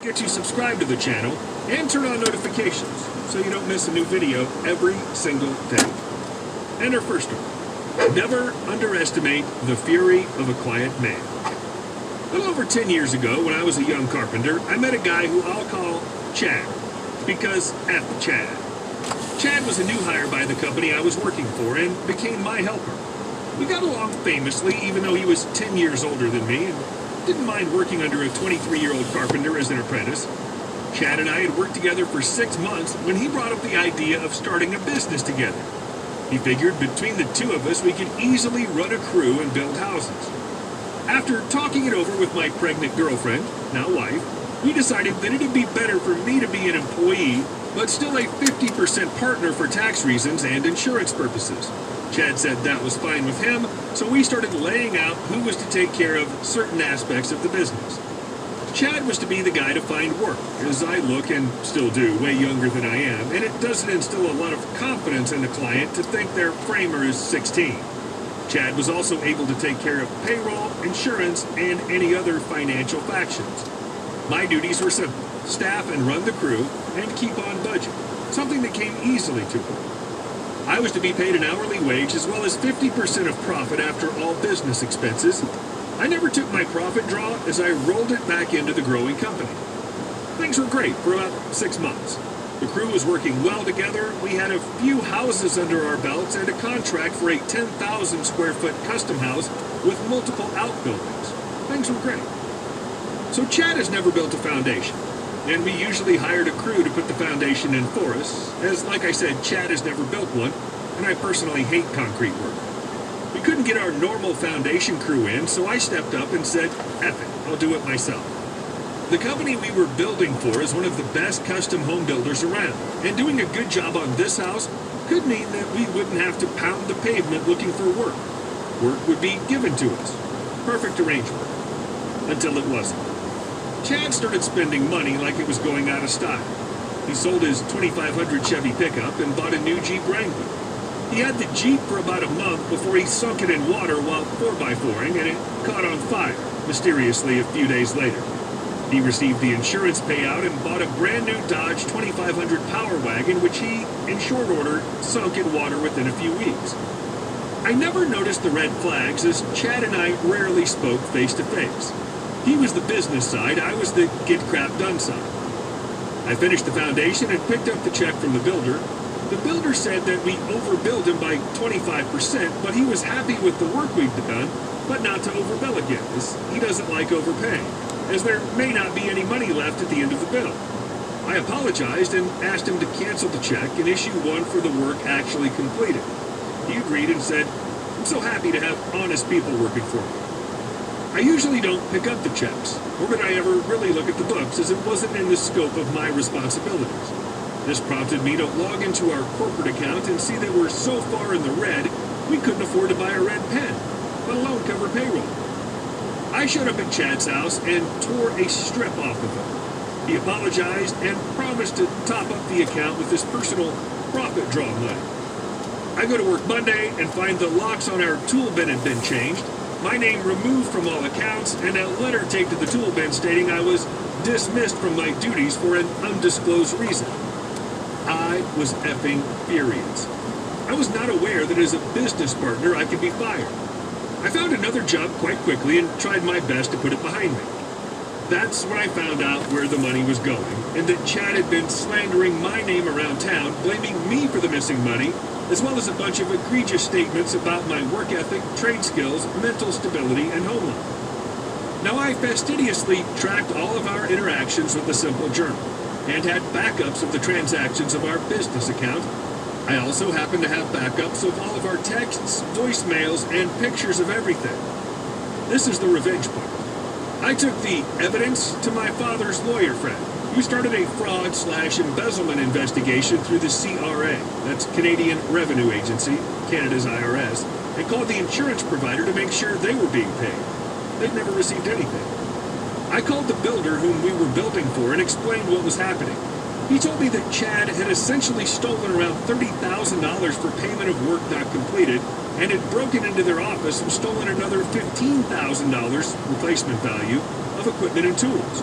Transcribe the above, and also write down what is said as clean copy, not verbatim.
forget to subscribe to the channel and turn on notifications so you don't miss a new video every single day. And our first one, never underestimate the fury of a quiet man. A little over 10 years ago, when I was a young carpenter, I met a guy who I'll call Chad, because F Chad. Chad was a new hire by the company I was working for and became my helper. We got along famously, even though he was 10 years older than me, and didn't mind working under a 23-year-old carpenter as an apprentice. Chad and I had worked together for 6 months when he brought up the idea of starting a business together. He figured between the two of us we could easily run a crew and build houses. After talking it over with my pregnant girlfriend, now wife, we decided that it'd be better for me to be an employee, but still a 50% partner for tax reasons and insurance purposes. Chad said that was fine with him, so we started laying out who was to take care of certain aspects of the business. Chad was to be the guy to find work, as I look, and still do, way younger than I am, and it doesn't instill a lot of confidence in the client to think their framer is 16. Chad was also able to take care of payroll, insurance, and any other financial factions. My duties were simple: staff and run the crew, and keep on budget, something that came easily to me. I was to be paid an hourly wage as well as 50% of profit after all business expenses. I never took my profit draw as I rolled it back into the growing company. Things were great for about 6 months. The crew was working well together. We had a few houses under our belts and a contract for a 10,000 square foot custom house with multiple outbuildings. Things were great. So Chad has never built a foundation, and we usually hired a crew to put the foundation in for us, as like I said, Chad has never built one, and I personally hate concrete work. We couldn't get our normal foundation crew in, so I stepped up and said, F it, I'll do it myself. The company we were building for is one of the best custom home builders around, and doing a good job on this house could mean that we wouldn't have to pound the pavement looking for work. Work would be given to us. Perfect arrangement. Until it wasn't. Chad started spending money like it was going out of style. He sold his 2500 Chevy pickup and bought a new Jeep Wrangler. He had the Jeep for about a month before he sunk it in water while 4x4ing, and it caught on fire, mysteriously a few days later. He received the insurance payout and bought a brand new Dodge 2500 Power Wagon, which he, in short order, sunk in water within a few weeks. I never noticed the red flags, as Chad and I rarely spoke face to face. He was the business side, I was the get crap done side. I finished the foundation and picked up the check from the builder. The builder said that we overbilled him by 25%, but he was happy with the work we'd done, but not to overbill again, as he doesn't like overpaying, as there may not be any money left at the end of the bill. I apologized and asked him to cancel the check and issue one for the work actually completed. He agreed and said, I'm so happy to have honest people working for me. I usually don't pick up the checks, nor did I ever really look at the books, as it wasn't in the scope of my responsibilities. This prompted me to log into our corporate account and see that we're so far in the red, we couldn't afford to buy a red pen, let alone cover payroll. I showed up at Chad's house and tore a strip off of him. He apologized and promised to top up the account with his personal profit draw money. I go to work Monday and find the locks on our tool bin had been changed, my name removed from all accounts, and a letter taped to the tool bin stating I was dismissed from my duties for an undisclosed reason. I was effing furious. I was not aware that as a business partner I could be fired. I found another job quite quickly and tried my best to put it behind me. That's when I found out where the money was going, and that Chad had been slandering my name around town, blaming me for the missing money, as well as a bunch of egregious statements about my work ethic, trade skills, mental stability, and home life. Now, I fastidiously tracked all of our interactions with the Simple Journal, and had backups of the transactions of our business account. I also happened to have backups of all of our texts, voicemails, and pictures of everything. This is the revenge part. I took the evidence to my father's lawyer friend, who started a fraud/embezzlement investigation through the CRA, that's Canadian Revenue Agency, Canada's IRS, and called the insurance provider to make sure they were being paid. They'd never received anything. I called the builder whom we were building for and explained what was happening. He told me that Chad had essentially stolen around $30,000 for payment of work not completed, and had broken into their office and stolen another $15,000 replacement value of equipment and tools.